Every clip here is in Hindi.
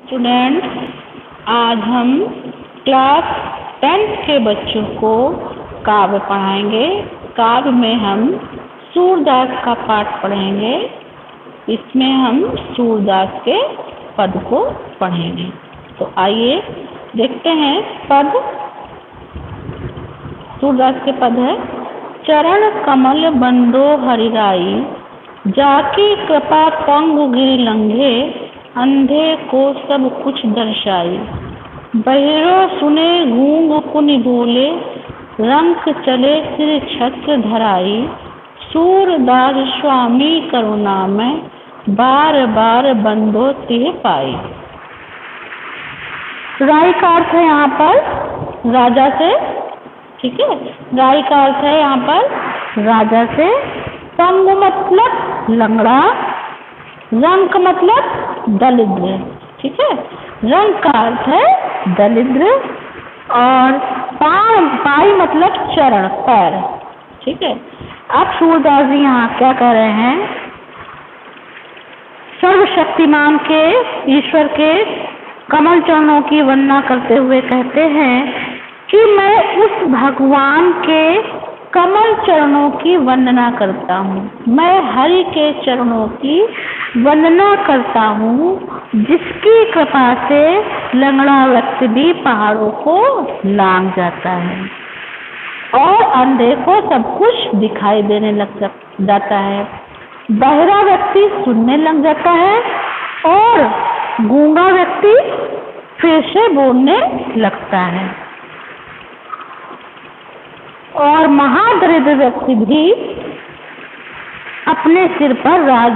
स्टूडेंट्स, आज हम क्लास 10th के बच्चों को काव्य पढ़ाएंगे। काव्य में हम सूरदास का पाठ पढ़ेंगे। इसमें हम सूरदास के पद को पढ़ेंगे। तो आइए देखते हैं पद। सूरदास के पद है। चरण कमल बंदो हरिराई, जाकी कृपा पंगु गिरि लंघे, अंधे को सब कुछ दर्शाई। बहिरो सुने गूंग कुनि बोले, रंक चले सिर छत्र धराई। सूरदास स्वामी करुणा में, बार बार बंदो तिह पाई। राई का अर्थ है यहाँ पर राजा से, ठीक है। राई का अर्थ है यहाँ पर राजा से। पंगु मतलब लंगड़ा, रंक मतलब दरिद्र, ठीक है। रंक का अर्थ है दरिद्र और पाई मतलब चरण, पैर, ठीक है। अब सूरदास जी यहाँ क्या कह रहे हैं? सर्वशक्तिमान के ईश्वर के कमल चरणों की वंदना करते हुए कहते हैं कि मैं उस भगवान के कमल चरणों की वंदना करता हूँ। मैं हरि के चरणों की वंदना करता हूँ, जिसकी कृपा से लंगड़ा व्यक्ति भी पहाड़ों को लांघ जाता है और अंधे को सब कुछ दिखाई देने लग जाता है। बहरा व्यक्ति सुनने लग जाता है और गूंगा व्यक्ति फिर से बोलने लगता है और महादरिद्र व्यक्ति भी अपने सिर पर राज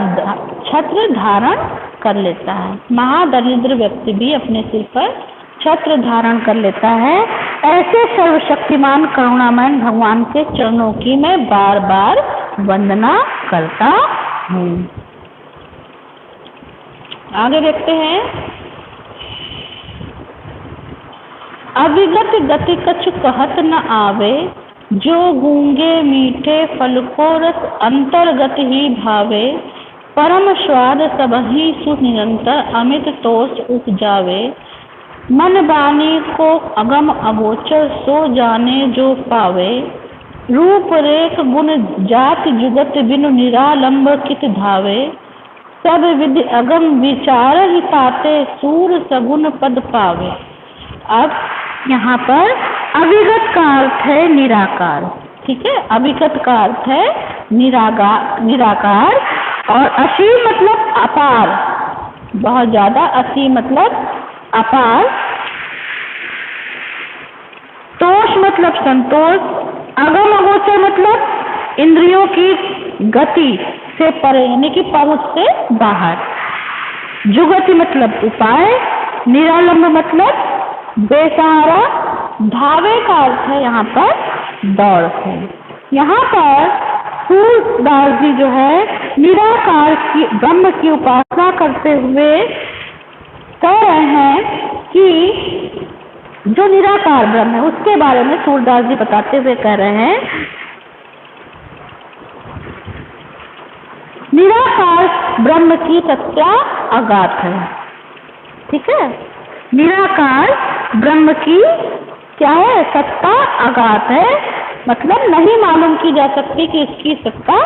छत्र धारण कर लेता है। महादरिद्र व्यक्ति भी अपने सिर पर छत्र धारण कर लेता है। ऐसे सर्वशक्तिमान करुणामय भगवान के चरणों की मैं बार बार वंदना करता हूँ। आगे देखते हैं। अविगत गति कछु कहत न आवे, जो गूंगे मीठे फल को रस अंतर्गत ही भावे। परम स्वाद सबहि सुनिरंतर, अमित तोष उपजावे। मन बानी को अगम अगोचर, सो जाने जो पावे। रूप रेख गुण जाति जुगत, बिनु निरालंब कित धावे। सब विधि अगम विचार ही ताते, सूर सगुन पद पावे। अब यहाँ पर अविगत का अर्थ है निराकार, ठीक है। अविगत का अर्थ है निराकार और असीम मतलब अपार, बहुत ज्यादा। असीम मतलब अपार। तोष मतलब संतोष। अगम अगोचर मतलब इंद्रियों की गति से परे, यानी कि पहुंच से बाहर। जुगति मतलब उपाय। निरालंब मतलब बेसहारा। धावे का अर्थ है यहाँ पर दौड़ से। यहाँ पर सूरदास जी जो है निराकार की ब्रह्म की उपासना करते हुए कह रहे हैं कि जो निराकार ब्रह्म है उसके बारे में सूरदास जी बताते हुए कह रहे हैं, निराकार ब्रह्म की सत्ता अगाध है, ठीक है। निराकार ब्रह्म की क्या है? सत्ता अगाध है, मतलब नहीं मालूम की जा सकती कि इसकी सत्ता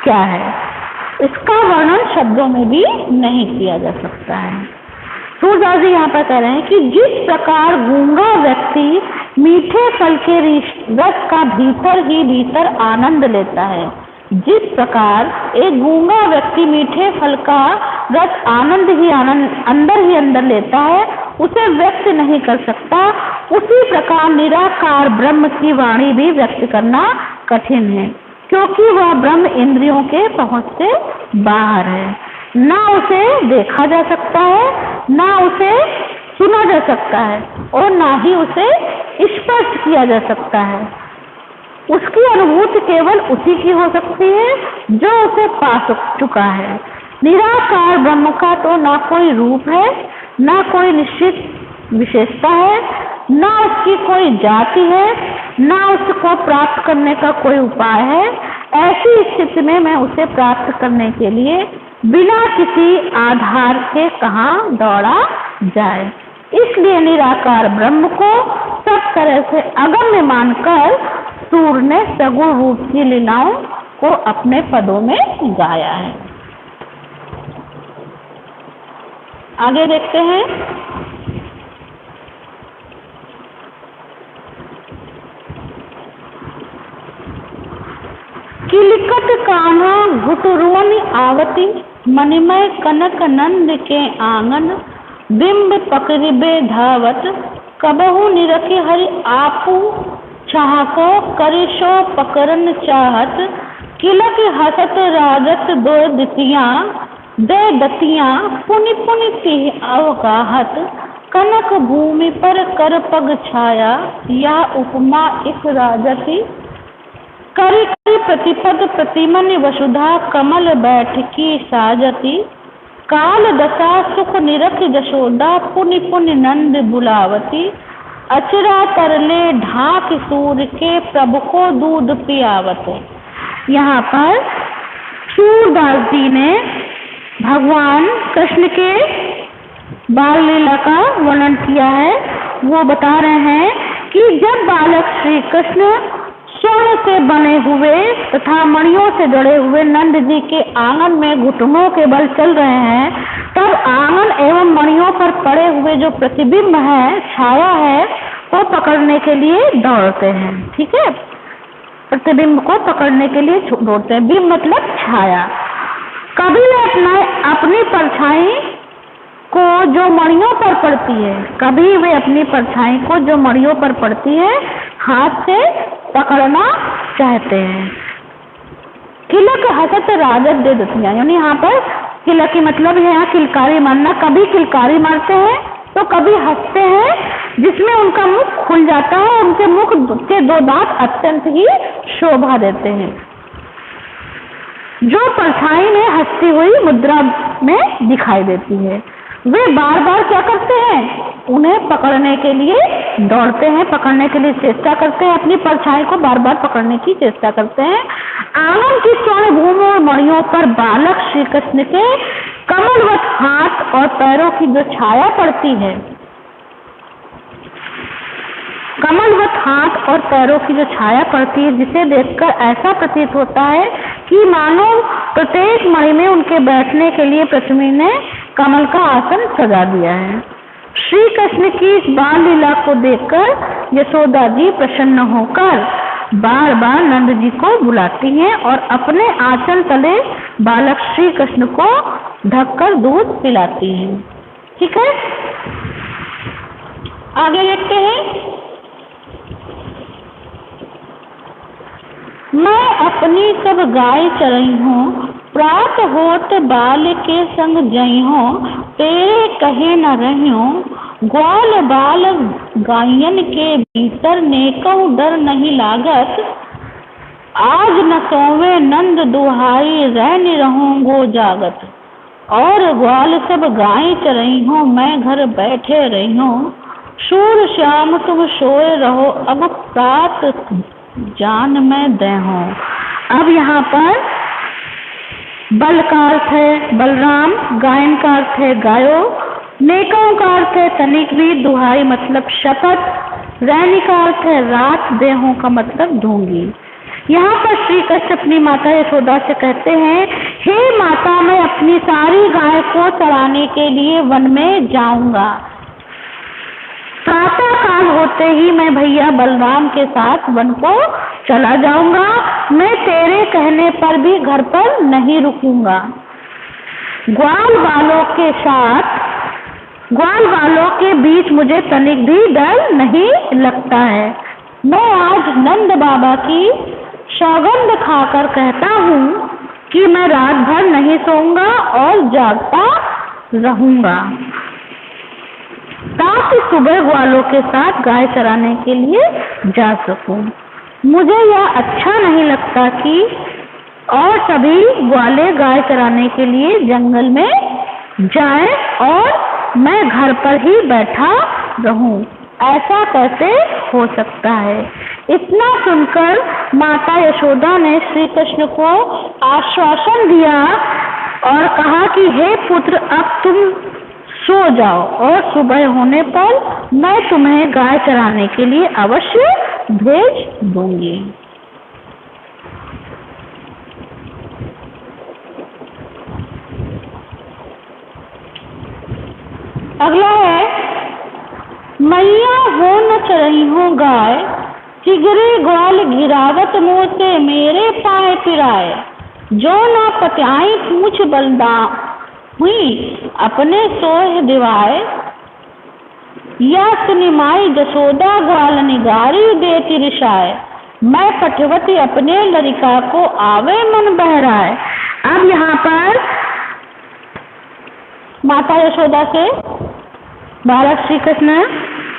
क्या है। इसका वर्णन शब्दों में भी नहीं किया जा सकता है। सूरदास जी यहाँ पर कह रहे हैं कि जिस प्रकार गूंगा व्यक्ति मीठे फल के रस का भीतर ही भीतर आनंद लेता है, जिस प्रकार एक गूंगा व्यक्ति मीठे फल का रस आनंद अंदर ही अंदर लेता है, उसे व्यक्त नहीं कर सकता, उसी प्रकार निराकार ब्रह्म की वाणी भी व्यक्त करना कठिन है, क्योंकि वह ब्रह्म इंद्रियों के पहुंच से बाहर है। ना उसे देखा जा सकता है, ना उसे सुना जा सकता है और ना ही उसे स्पर्श किया जा सकता है। उसकी अनुभूति केवल उसी की हो सकती है जो उसे पा चुका है। निराकार ब्रह्म का तो ना कोई रूप है, ना कोई निश्चित विशेषता है, ना उसकी कोई जाति है, ना उसको प्राप्त करने का कोई उपाय है। ऐसी स्थिति में मैं उसे प्राप्त करने के लिए बिना किसी आधार के कहाँ दौड़ा जाए। इसलिए निराकार ब्रह्म को सब तरह से अगम्य मानकर सूर ने सगुण रूप की लीलाओं को अपने पदों में गाया है। आगे देखते हैं। किलिकत कान्हा घुटुरुअनि आवती, मणिमय कनक नंद के आंगन, बिंब पकड़िबे धावत, कबहु निरखि हरि आपू चाहको, करिशो पकड़न चाहत, किलक हसत राजत दो दितियां, दे दतियां पुनि पुनि तिह अवगाहत, कनक भूमि पर कर पग छाया, या उपमा इस राजति, करि करि प्रतिपद प्रतिमन वसुधा, कमल बैठकी साजती, काल दशा सुख निरख जशोदा, पुनि पुनि नंद बुलावती, अचरा तरले ढाक सूर के, प्रभु को दूध पियावत। यहाँ पर सूरदास जी ने भगवान कृष्ण के बाल लीला का वर्णन किया है। वो बता रहे हैं कि जब बालक श्री कृष्ण स्वर्ण से बने हुए तथा मणियों से जड़े हुए नंद जी के आंगन में घुटनों के बल चल रहे हैं, तब आंगन एवं मणियों पर पड़े हुए जो प्रतिबिंब है, छाया है, वो पकड़ने के लिए दौड़ते हैं। ठीक है, प्रतिबिंब को पकड़ने के लिए दौड़ते हैं। बिंब मतलब छाया। कभी अपनी परछाई को जो मणियों पर पड़ती है, कभी वे अपनी परछाई को जो मणियों पर पड़ती है हाथ से पकड़ना चाहते हैं। किलक हसत राजत दे दतियां, यानी यहाँ पर किलक की मतलब है यहाँ किलकारी मारना। कभी किलकारी मारते हैं तो कभी हंसते हैं, जिसमें उनका मुख खुल जाता है। उनके मुख के दो दांत अत्यंत ही शोभा देते हैं, जो परछाई में हंसती हुई मुद्रा में दिखाई देती है। वे बार बार क्या करते हैं, उन्हें पकड़ने के लिए दौड़ते हैं, पकड़ने के लिए चेष्टा करते हैं, अपनी परछाई को बार बार पकड़ने की चेष्टा करते हैं। आंगन की स्वर्ण भूमि और मणियों पर बालक श्री कृष्ण के कमलवत हाथ और पैरों की जो छाया पड़ती है, कमलवत हाथ और पैरों की जो छाया पड़ती है, जिसे देखकर ऐसा प्रतीत होता है कि मानो प्रत्येक मणि में उनके बैठने के लिए पृथ्वी ने कमल का आसन सजा दिया है। श्री कृष्ण की इस बाल लीला को देखकर यशोदा जी प्रसन्न होकर बार बार नंद जी को बुलाती हैं और अपने आंचल तले बालक श्री कृष्ण को ढककर दूध पिलाती हैं। ठीक है, आगे देखते हैं। मैं अपनी सब गाय चरई हूँ, प्रात होत बाल के संग जई हूँ, तेरे कहे न रहियो, ग्वाल बाल गायन के भीतर नेकहु डर नहीं लागत, आज न सोवे नंद दुहाई रैन रहूंगो जागत, और ग्वाल सब गाय चरई हूँ, मैं घर बैठे रही हूँ, सूर श्याम तुम सोए रहो, अब प्रात जान मैं दे हूँ। अब यहाँ पर बल का अर्थ है बलराम, गायन का अर्थ है गायो, नेकों का अर्थ है तनिक भी, दुहाई मतलब शपथ, रैनी का अर्थ है रात, देहों का मतलब ढूंढी। यहाँ पर श्री कृष्ण अपनी माता यशोदा से कहते हैं, हे माता, मैं अपनी सारी गाय को चराने के लिए वन में जाऊंगा। प्रातः काल होते ही मैं भैया बलराम के साथ वन को चला जाऊंगा। मैं तेरे कहने पर भी घर पर नहीं रुकूंगा। ग्वाल वालों के बीच मुझे तनिक भी डर नहीं लगता है। मैं आज नंद बाबा की सौगंध खाकर कहता हूँ कि मैं रात भर नहीं सोऊंगा और जागता रहूंगा, ताकि सुबह ग्वालों के साथ गाय चराने के लिए जा सकूं। मुझे यह अच्छा नहीं लगता कि और सभी ग्वाले गाय चराने के लिए जंगल में जाएं और मैं घर पर ही बैठा रहूं। ऐसा कैसे हो सकता है? इतना सुनकर माता यशोदा ने श्री कृष्ण को आश्वासन दिया और कहा कि हे पुत्र, अब तुम सो जाओ और सुबह होने पर मैं तुम्हें गाय चराने के लिए अवश्य भेज दूंगी। अगला है, मैया हो न चरही हो गाय, चिगरे ग्वाल गिरावत मुँह से मेरे पाए पिराए, जो ना पत्याई पूछ बलदा हुई अपने सोह दिवाए, या सुनिमाई जसोदा ग्वाल निगारी देती रिशाए, मैं पठवती अपने लड़का को आवे मन बहराए। अब यहाँ पर माता यशोदा से बालक श्री कृष्ण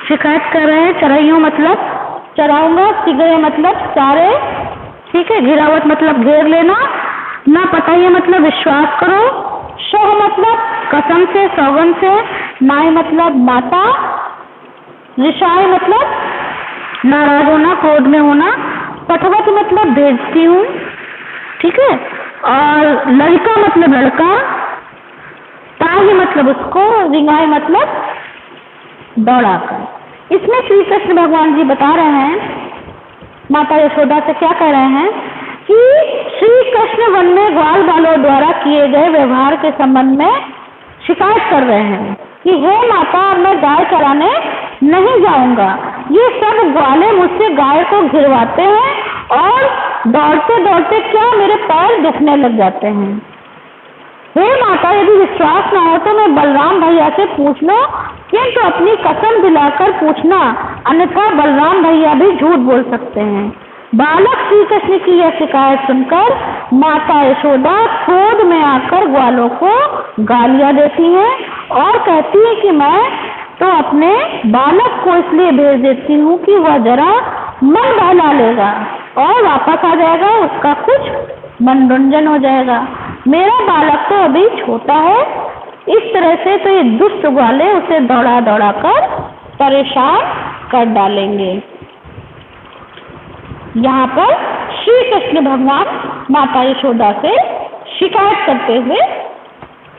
शिकायत कर रहे हैं। चरैयों मतलब चराऊंगा, चिगरे मतलब सारे, ठीक है, घिरावत मतलब घेर लेना, ना पताइए मतलब विश्वास करो, शोह मतलब कसम से, सौगन से, नाय मतलब माता, रिशाय मतलब नाराज होना, क्रोध में होना, पठवत मतलब भेजती हूँ, ठीक है, और लड़का मतलब लड़का, ताही मतलब उसको, रिंगाई मतलब दौड़ाकर। इसमें श्री कृष्ण भगवान जी बता रहे हैं, माता यशोदा से क्या कह रहे हैं कि श्री कृष्ण वन में ग्वाल बालों द्वारा किए गए व्यवहार के संबंध में शिकायत कर रहे हैं कि हे माता, मैं गाय चराने नहीं जाऊंगा, ये सब ग्वाले मुझसे गाय को घिरवाते हैं और दौड़ते दौड़ते क्या मेरे पैर दुखने लग जाते हैं। हे माता, यदि विश्वास न हो तो मैं बलराम भैया से पूछ लो, किंतु अपनी कसम दिलाकर पूछना, अन्यथा बलराम भैया भी झूठ बोल सकते हैं। बालक श्री कृष्ण की यह शिकायत सुनकर माता यशोदा क्रोध में आकर ग्वालों को गालियां देती हैं और कहती है कि मैं तो अपने बालक को इसलिए भेज देती हूँ कि वह जरा मन बहला लेगा और वापस आ जाएगा, उसका कुछ मनोरंजन हो जाएगा। मेरा बालक तो अभी छोटा है। इस तरह से तो ये दुष्ट ग्वाले उसे दौड़ा दौड़ा कर परेशान कर डालेंगे। यहाँ पर श्री कृष्ण भगवान माता यशोदा से शिकायत करते हुए,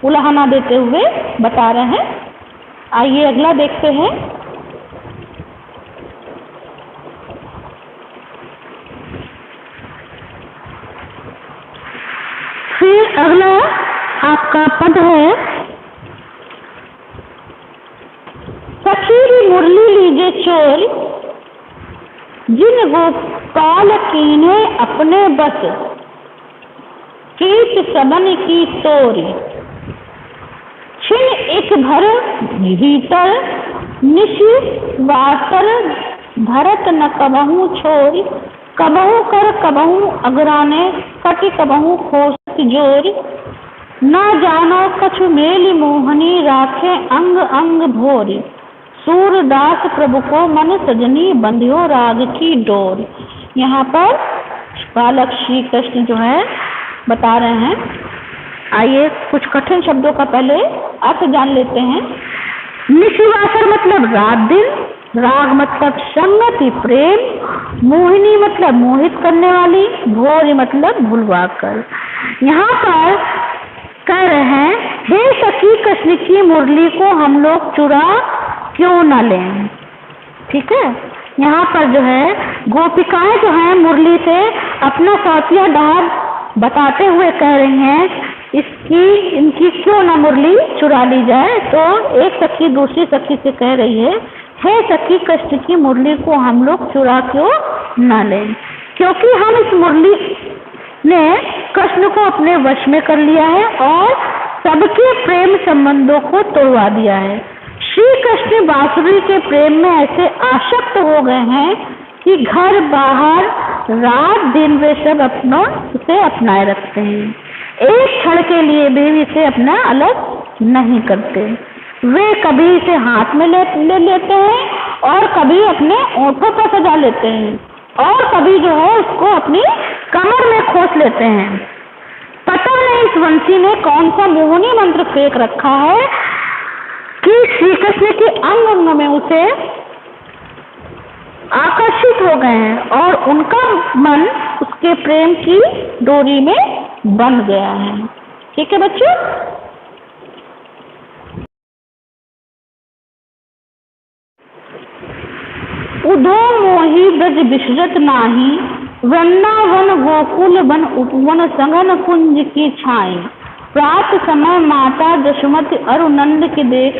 उलाहना देते हुए बता रहे हैं। आइए अगला देखते हैं। फिर अगला आपका पद है, सखी मुरली लीजे चोर, जिन गोपाल कीन्हे अपने बस, कीट सबन की तोरी, छिन एक भर भीतर, निशि वासर भरत न कबहू छोरी, कबहू कर कबहू अगराने, कटि कबहू खोस जोरी, न जानो कछु मेली मोहनी, राखे अंग अंग भोरी, सूरदास प्रभु को मन सजनी, बंधियो राग की डोर। यहाँ पर बालक श्री कृष्ण जो है बता रहे हैं। आइए कुछ कठिन शब्दों का पहले अर्थ जान लेते हैं। निशिवासर मतलब रात दिन, राग मतलब संगति प्रेम, मोहिनी मतलब मोहित करने वाली, भोरी मतलब भुलवा कर। यहाँ पर कह रहे हैं, हे सखी कृष्ण की मुरली को हम लोग चुरा क्यों न लें। ठीक है, यहाँ पर जो है गोपिकाएं जो है मुरली से अपना साथिया डाल बताते हुए कह रही हैं, इनकी क्यों न मुरली चुरा ली जाए। तो एक सखी दूसरी सखी से कह रही है, हे सखी कृष्ण की मुरली को हम लोग चुरा क्यों न लें, क्योंकि हम इस मुरली ने कृष्ण को अपने वश में कर लिया है और सबके प्रेम संबंधों को तोड़वा दिया है। श्री कृष्ण बांसुरी के प्रेम में ऐसे आसक्त हो गए हैं कि घर बाहर रात दिन वे सब इसे अपनाए रखते हैं, एक क्षण के लिए भी इसे अपना अलग नहीं करते। वे कभी इसे हाथ में ले लेते हैं और कभी अपने ओठों पर सजा लेते हैं और कभी जो है उसको अपनी कमर में खोस लेते हैं। पता नहीं इस वंशी ने कौन सा मोहनी मंत्र फेंक रखा है कि श्री कृष्ण के अंग अंग में उसे आकर्षित हो गए हैं और उनका मन उसके प्रेम की डोरी में बंध गया है। ठीक है बच्चों। उधो मोही ब्रज विसरत नाही, वृंदावन गोकुल वन उपवन सघन कुंज की छाई। प्रात समय माता जसुमति अरु नंद के देख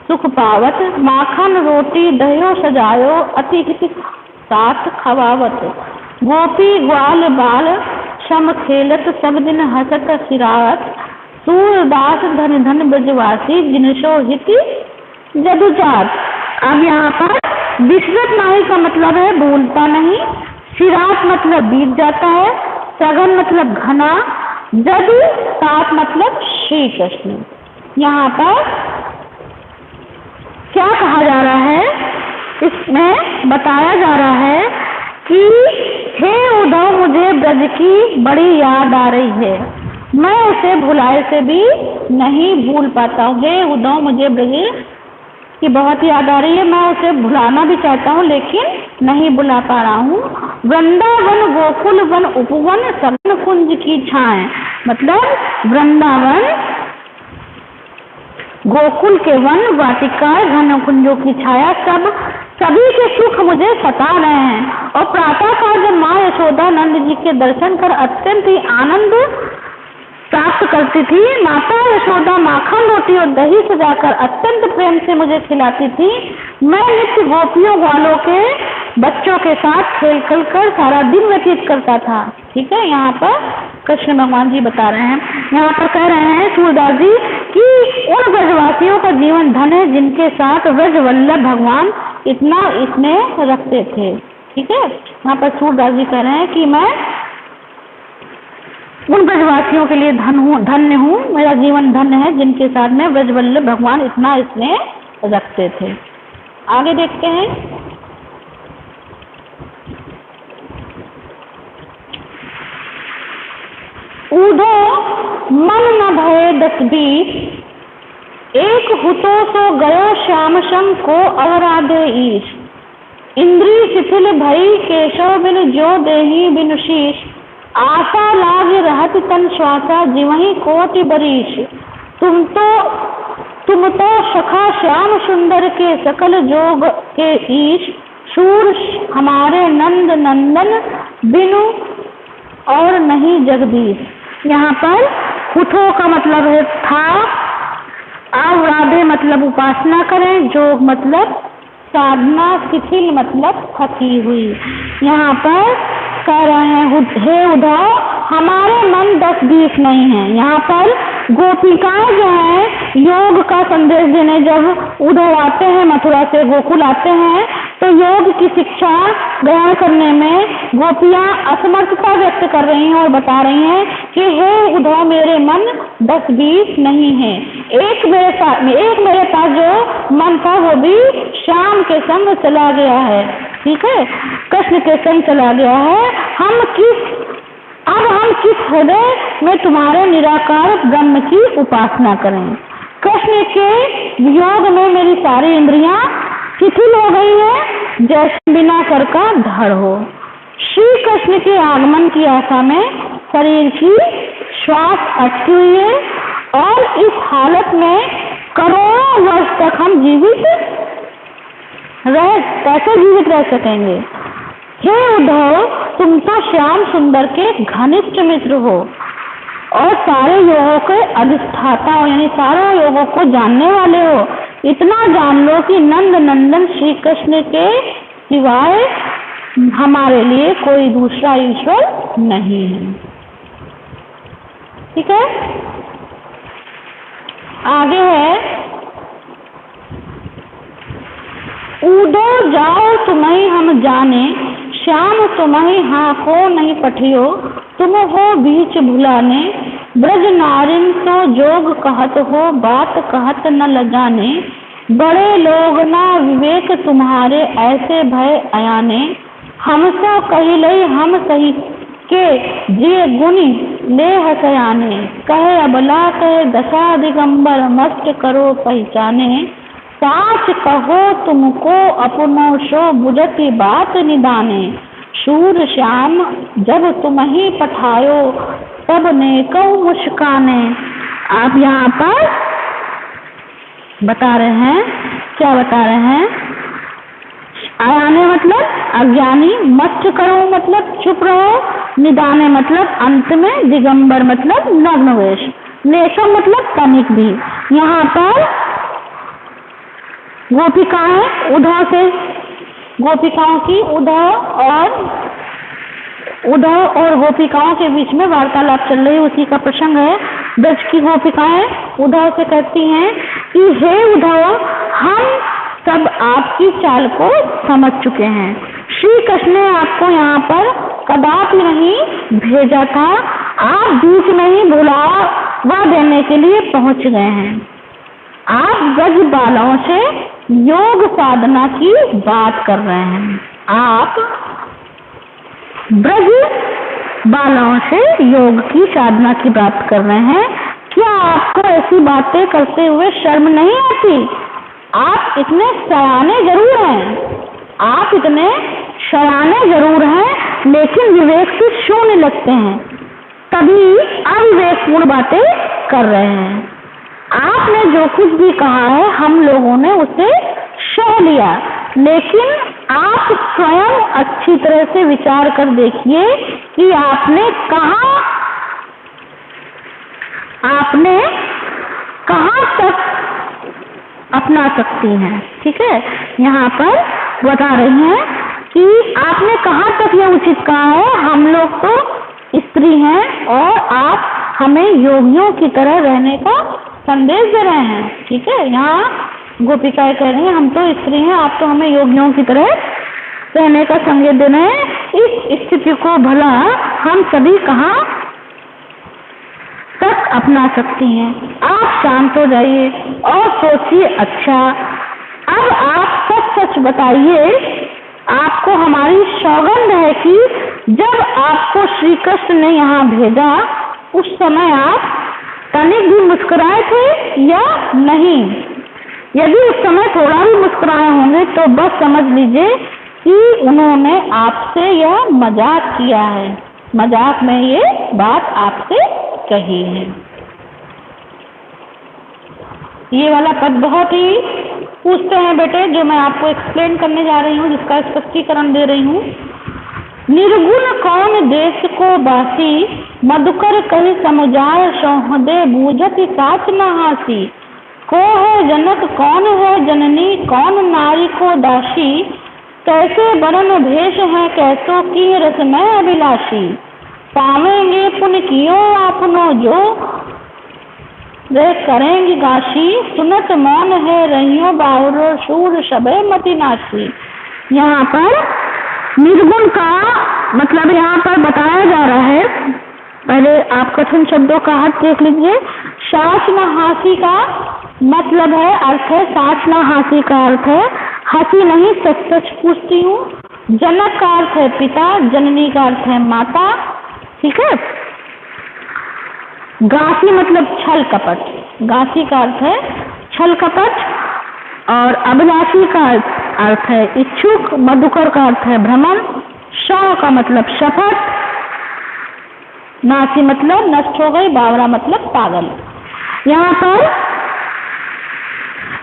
सुख पावत, माखन रोटी दह्यो सजायो अति हित साथ खवावत। गोपी ग्वाल बाल सम खेलत, सब दिन हसत सिरात। सूरदास धन धन ब्रजवासी, जिनसो हिति जदुजात। अब यहाँ पर विसरत नाही का मतलब है भूलता नहीं, सिरात मतलब बीत जाता है, सघन मतलब घना, जदु साथ मतलब श्री कृष्ण। यहाँ पर क्या कहा जा रहा है, इसमें बताया जा रहा है कि हे उद्धव, मुझे ब्रज की बड़ी याद आ रही है, मैं उसे भुलाए से भी नहीं भूल पाता हूँ। हे उद्धव, मुझे ब्रज की बहुत याद आ रही है, मैं उसे भुलाना भी चाहता हूँ लेकिन नहीं भुला पा रहा हूँ। वृंदावन गोकुल वन उपवन सघन कुंज की छाएं, मतलब वृंदावन गोकुल के वन वाटिका घन कुंजों की छाया, सभी के सुख मुझे सता रहे हैं। और प्रातः काल जब माँ यशोदा नंद जी के दर्शन कर अत्यंत ही आनंद प्राप्त करती थी, माता यशोदा माखन रोटी और दही सजाकर अत्यंत प्रेम से मुझे खिलाती थी। मैं नित्य गोपियों वालों के बच्चों के साथ खेल खेल कर सारा दिन व्यतीत करता था। ठीक है, यहाँ पर कृष्ण भगवान जी बता रहे हैं, यहाँ पर कह रहे हैं सूरदास जी कि उन ब्रजवासियों का जीवन धन है जिनके साथ ब्रज वल्लभ भगवान इतना स्नेह रखते थे। ठीक है, यहाँ पर सूरदास जी कह रहे हैं कि मैं उन ब्रजवासियों के लिए धन्य हूँ, मेरा जीवन धन्य है जिनके साथ में ब्रजवल्लभ भगवान इतना स्नेह रखते थे। आगे देखते हैं। उधो मन न भये 10-20, एक हुतो सो गयो श्याम संग को अवराधे ईश। इंद्रिय शिथिल भई केशव बिन जो देही बिन शीश। आशा लाग रहत तन श्वासा जिवही कोटि बरीश। तुम तो सखा श्याम सुंदर के सकल जोग के ईश। शूर हमारे नंद नंदन बिनु और नहीं जगदीश। यहाँ पर हुठो का मतलब है था, आवराधे मतलब उपासना करें, जोग मतलब साधना, शिथिल मतलब थकी हुई। यहाँ पर कह रहे हैं हे उद्धव, हमारे मन 10-20 नहीं है। यहाँ पर गोपिकाएं जो है योग का संदेश देने जब उद्धव आते हैं, मथुरा से गोकुल आते हैं, तो योग की शिक्षा ग्रहण करने में गोपियां असमर्थता व्यक्त कर रही हैं और बता रही हैं कि हे उद्धव, मेरे मन 10-20 नहीं है। एक मेरे पास जो मन था वो भी श्याम के संग चला गया है। ठीक है, कृष्ण के संग चला गया है। हम किस हृदय में तुम्हारे निराकार ब्रह्म की उपासना करें। कृष्ण के वियोग में मेरी सारी इंद्रियां शिथिल हो गई है, जैसे बिना कर का धड़ हो। श्री कृष्ण के आगमन की आशा में शरीर की श्वास अटकी हुई है और इस हालत में करोड़ों वर्ष तक हम कैसे जीवित रह सकेंगे। हे उद्धव, तुम तो श्याम सुंदर के घनिष्ठ मित्र हो और सारे योगों के अधिष्ठाता हो, यानी सारे योगों को जानने वाले हो। इतना जान लो कि नंद नंदन श्री कृष्ण के सिवाय हमारे लिए कोई दूसरा ईश्वर नहीं है। ठीक है, आगे है उदो जाओ तुम्हें हम जाने, श्याम तुम्हें हाँ को नहीं पठियो। तुम हो बीच भुलाने, ब्रज नारिन तो जोग कहत हो, बात कहत न लजाने। बड़े लोग ना विवेक तुम्हारे, ऐसे भय अयाने। हमसा कहिलई हम सही के, जे गुणी ले हसयाने। कहे अबला कहे दशा दिगंबर, मस्त करो पहचाने। साच कहो तुमको अपनो सो, बुझती बात निदाने। शूर श्याम जब तुम ही पठायो, तब नेकऊ मुस्काने। आप यहाँ पर बता रहे हैं, क्या बता रहे हैं? आयाने मतलब अज्ञानी, मत्स्य करो मतलब चुप रहो, निदाने मतलब अंत में, दिगंबर मतलब नग्न वेश, नेशो मतलब तनिक भी। यहाँ पर गोपिकाएं उद्धव से, गोपिकाओं की उद्धव और गोपिकाओं के बीच में वार्तालाप चल रही है, उसी का प्रसंग है। ब्रज की गोपिकाएं उद्धव से कहती हैं कि हे उद्धव, हम सब आपकी चाल को समझ चुके हैं। श्री कृष्ण ने आपको यहाँ पर कदापि नहीं भेजा था, आप बीच में ही बुलावा देने के लिए पहुंच गए हैं। आप ब्रज बालों से योग साधना की बात कर रहे हैं। आप ब्रज बालों से योग की साधना की बात कर रहे हैं। क्या आपको ऐसी बातें करते हुए शर्म नहीं आती? आप इतने सयाने जरूर हैं, आप इतने शयाने जरूर हैं, लेकिन विवेक से शून्य लगते हैं, तभी अविवेकपूर्ण बातें कर रहे हैं। आपने जो कुछ भी कहा है हम लोगों ने उसे सह लिया, लेकिन आप स्वयं अच्छी तरह से विचार कर देखिए कि आपने कहाँ तक अपना सकती हैं। ठीक है, यहाँ पर बता रही हैं कि आपने कहाँ तक यह उचित कहा है, हम लोग तो स्त्री हैं और आप हमें योगियों की तरह रहने का संदेश दे रहे हैं। ठीक है, यहाँ गोपिकाएं कह रही हैं हम तो स्त्री हैं, आप तो हमें योगियों की तरह रहने का संदेश दे रहे हैं। इस स्थिति को भला हम सभी कहाँ तक अपना सकती हैं? आप शांत हो जाइए और सोचिए। अच्छा, अब आप सच बताइए, आपको हमारी सौगंध है कि जब आपको श्री कृष्ण ने यहाँ भेजा उस समय आप तनिक भी मुस्कुराए थे या नहीं? यदि उस समय थोड़ा भी मुस्कुराए होंगे तो बस समझ लीजिए कि उन्होंने आपसे यह मजाक किया है, मजाक में ये बात आपसे कही है। ये वाला पद बहुत ही पूछते हैं बेटे, जो मैं आपको एक्सप्लेन करने जा रही हूँ, जिसका स्पष्टीकरण दे रही हूँ। निर्गुण कौन देश को बासी, मधुकर कही समुझाए सौहदे, बूझति साच न हासी। को है जनक कौन है जननी, कौन नारी को दासी, कैसे वरण भेष है कैसो की रसमय अभिलाषी। पावेंगे पुण्य कियो आपनो जो, वे करेंगे गाशी, सुनत मौन है रहियो बाहुर शूर शबे मति नाशी। यहाँ पर निर्गुण का मतलब यहाँ पर बताया जा रहा है। पहले आप कठिन शब्दों का अर्थ देख लीजिए। साच न हासी का मतलब है, अर्थ है, साच न हासी का अर्थ है हंसी नहीं सच सच पूछती हूँ। जनक का अर्थ है पिता, जननी का अर्थ है माता। ठीक है, गासी मतलब छल कपट, गासी का अर्थ है छल कपट, और अभिलाषी का अर्थ है इच्छुक, मधुकर का अर्थ है भ्रमण, शव का मतलब शपथ, नासी मतलब नष्ट हो गई, बावरा मतलब पागल। यहाँ पर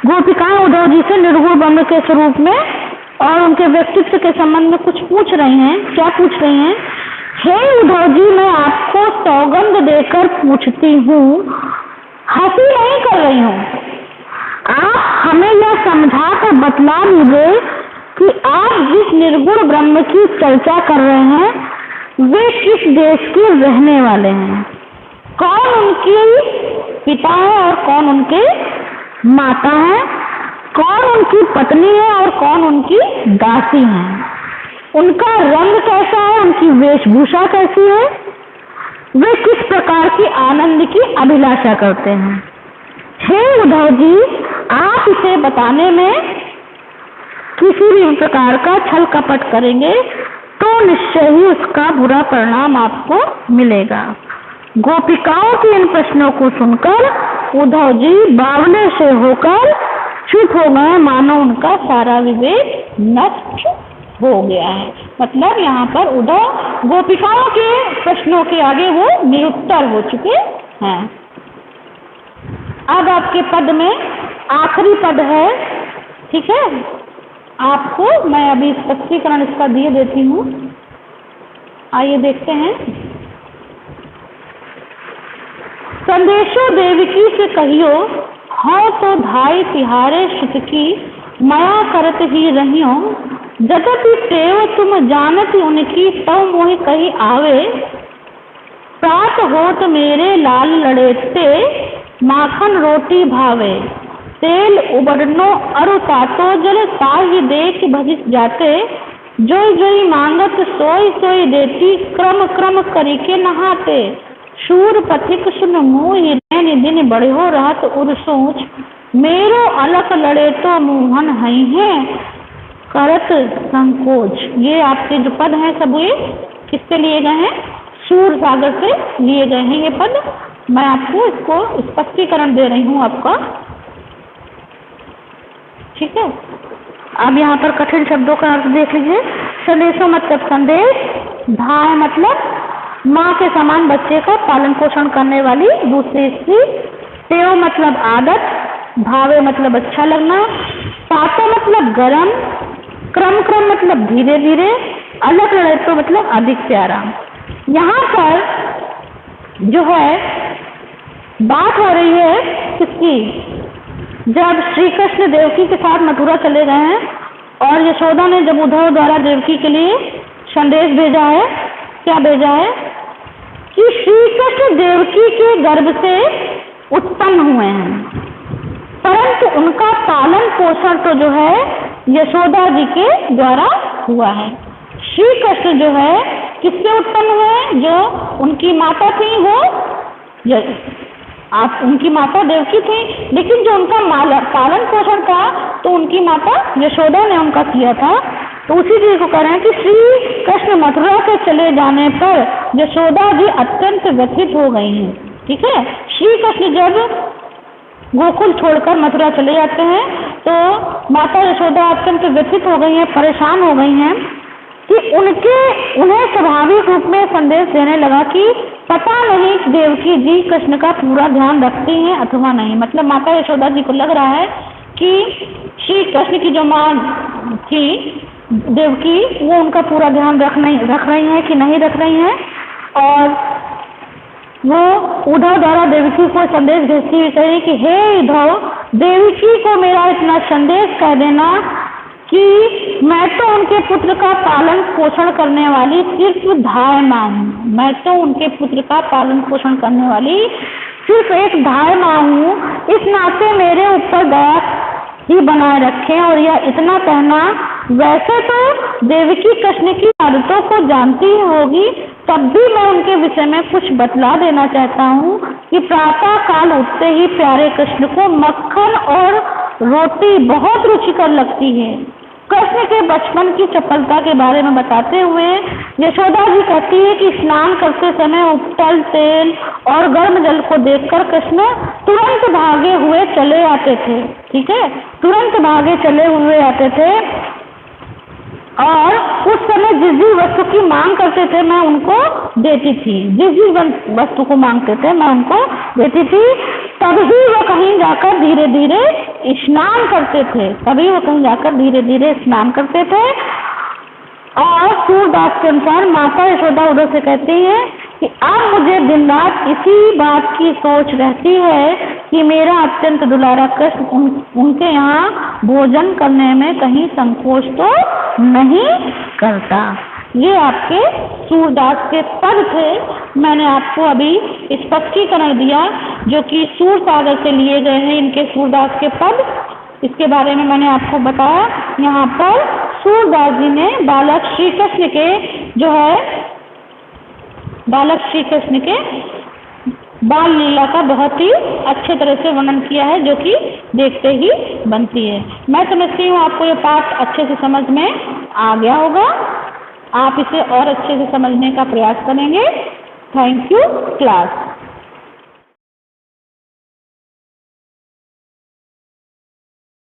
गोपिकाएं उद्धव जी से निर्गुण ब्रह्म के स्वरूप में और उनके व्यक्तित्व के संबंध में कुछ पूछ रही हैं। क्या पूछ रही हैं? हे उद्धव जी, मैं आपको सौगंध देकर पूछती हूँ, हंसी नहीं कर रही हूँ, आप हमें यह समझा कर बतला दीजिए कि आप जिस निर्गुण ब्रह्म की चर्चा कर रहे हैं वे किस देश के रहने वाले हैं, कौन उनके पिता है और कौन उनके माता है, कौन उनकी पत्नी है और कौन उनकी दासी है, उनका रंग कैसा है, उनकी वेशभूषा कैसी है, वे किस प्रकार की आनंद की अभिलाषा करते हैं। हे उद्धव जी, आप इसे बताने में किसी भी प्रकार का छल कपट करेंगे तो निश्चय ही उसका बुरा परिणाम आपको मिलेगा। गोपिकाओं के इन प्रश्नों को सुनकर उद्धव जी बावले से होकर चुप हो गए, मानो उनका सारा विवेक नष्ट हो गया है। मतलब यहाँ पर उद्धव गोपिकाओं के प्रश्नों के आगे वो निरुत्तर हो चुके हैं। अब आपके पद में आखिरी पद है, ठीक है। आपको मैं अभी स्पष्टीकरण इसका दिए देती हूँ, आइए देखते हैं। संदेशो देवकी से कहियो, हाँ तो धाई तिहारे सुत की, मया करत ही रहियो, जगति तेव तुम जानत उनकी, तव मोहि कही आवे, प्रात होत मेरे लाल लड़ेते, माखन रोटी भावे, तेल उबरनो अरु तातो जल, ताहि देख भजित जाते, जोई जोई मांगत सोई सोई देती, क्रम क्रम करिके नहाते, शूर पथिक सुन मोहि रैन दिन बढ़ो रहत उर सोच, मेरो अलख लड़े तो मोहन हई है करत संकोच। ये आपके जो पद हैं सब ये किससे लिए गए हैं? सूर सागर से लिए गए हैं ये पद। मैं आपको इसको स्पष्टीकरण दे रही हूँ आपका, ठीक है। अब यहाँ पर कठिन शब्दों का अर्थ देख लीजिए। संदेशो मतलब संदेश, धाय मतलब माँ के समान बच्चे का पालन पोषण करने वाली दूसरी स्त्री, तेव मतलब आदत, भावे मतलब अच्छा लगना, पातो मतलब गरम, क्रम क्रम मतलब धीरे धीरे, अलग लड़े तो मतलब अधिक प्यारा। यहाँ पर जो है बात हो रही है किसकी? जब श्री कृष्ण देवकी के साथ मथुरा चले गए हैं और यशोदा ने जब उद्धव द्वारा देवकी के लिए संदेश भेजा है, क्या भेजा है कि श्री कृष्ण देवकी के गर्भ से उत्पन्न हुए हैं, परंतु उनका पालन पोषण तो जो है यशोदा जी के द्वारा हुआ है। श्री कृष्ण जो है किससे उत्पन्न हुए? जो उनकी माता थी वो आप उनकी माता देवकी थी, लेकिन जो उनका पालन पोषण था तो उनकी माता यशोदा ने उनका किया था। तो उसी चीज को कह रहे हैं कि श्री कृष्ण मथुरा के चले जाने पर यशोदा जी अत्यंत व्यथित हो गई हैं, ठीक है। श्री कृष्ण जब गोकुल छोड़कर मथुरा चले जाते हैं तो माता यशोदा अत्यंत व्यथित हो गई हैं, परेशान हो गई हैं कि उन्हें स्वाभाविक रूप में संदेश देने लगा कि पता नहीं देवकी जी कृष्ण का पूरा ध्यान रखती हैं अथवा नहीं। मतलब माता यशोदा जी को लग रहा है कि श्री कृष्ण की जो माँ थी देवकी वो उनका पूरा ध्यान रख रही हैं कि नहीं रख रही हैं, और वो उद्धव द्वारा देवकी को संदेश भेजती हुई कही कि हे उद्धव, देवकी को मेरा इतना संदेश कह देना कि मैं तो उनके पुत्र का पालन पोषण करने वाली सिर्फ धाय माँ हूँ, मैं तो उनके पुत्र का पालन पोषण करने वाली सिर्फ एक धाय माँ हूँ, इस नाते मेरे ऊपर दया ही बनाए रखें। और यह इतना कहना, वैसे तो देवकी कृष्ण की आदतों को जानती ही होगी, तब भी मैं उनके विषय में कुछ बतला देना चाहता हूँ कि प्रातः काल उठते ही प्यारे कृष्ण को मक्खन और रोटी बहुत रुचिकर लगती है। कृष्ण के बचपन की चपलता के बारे में बताते हुए यशोदा जी कहती है कि स्नान करते समय उपटल तेल और गर्म जल को देखकर कृष्ण तुरंत भागे हुए चले आते थे, ठीक है, तुरंत भागे चले हुए आते थे, और उस समय जिस जिस वस्तु की मांग करते थे मैं उनको देती थी, जिस जिस वस्तु को मांगते थे मैं उनको देती थी। तभी वो कहीं जाकर धीरे धीरे स्नान करते थे, तभी वो कहीं जाकर धीरे धीरे स्नान करते थे। और सूरदास के अनुसार माता यशोदा उद्धव से कहती है कि अब मुझे दिन रात इसी बात की सोच रहती है कि मेरा अत्यंत दुलारा कृष्ण उनके यहाँ भोजन करने में कहीं संकोच तो नहीं करता। ये आपके सूरदास के पद थे। मैंने आपको अभी स्पष्टीकरण दिया जो कि सूर सागर से लिए गए हैं इनके सूरदास के पद, इसके बारे में मैंने आपको बताया। यहाँ पर सूरदास जी ने बालक श्री कृष्ण के जो है बालक श्री कृष्ण के बाल लीला का बहुत ही अच्छे तरह से वर्णन किया है जो कि देखते ही बनती है। मैं समझती हूँ आपको ये पाठ अच्छे से समझ में आ गया होगा, आप इसे और अच्छे से समझने का प्रयास करेंगे। Thank you class.